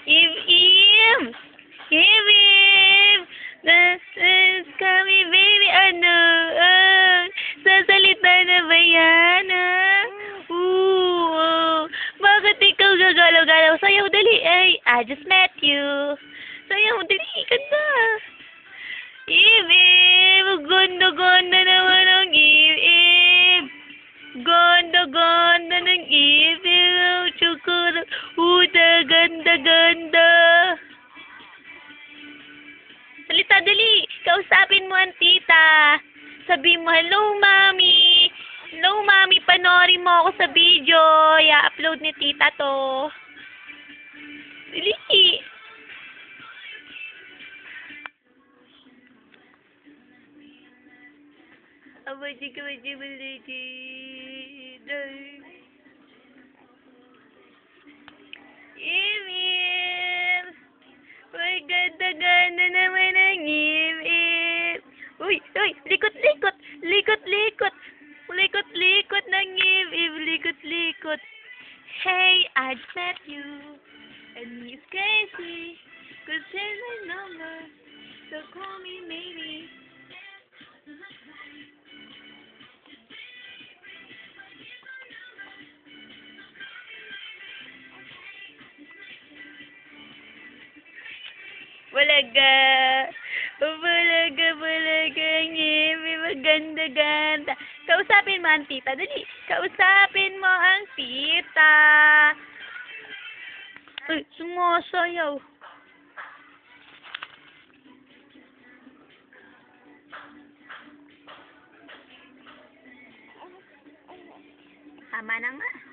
Eve, Eve! Eve! Kami, baby, ano? Sasalita na ba yan, ha? Bakit ikaw gagalaw-galaw? Sayaw, dali. Ay, I just met you. Sayaw, dali. Kanta. Eve, Eve! Ganda-ganda naman ang Eve, Eve! Ganda-ganda ng Eve, Eve! Tsukura, ganda-ganda! Salita, dali! Kausapin mo ang tita! Sabi mo, hello, mami! Hello, mami! Panoorin mo ako sa video! I-upload ni tita to! Dali! Emil! Uy, ganda-ganda naman ang Emil! Uy! Uy! Likot-likot! Likot-likot! Likot-likot ng Emil! Likot-likot! Hey, I just met you! And he's crazy! Cause here's my number! So call me maybe! Bulaga! Bulaga, bulaga, ngimi, maganda-ganda. Kausapin mo ang tita, dali. Kausapin mo ang tita. Uy, sumasayaw. Tama na nga.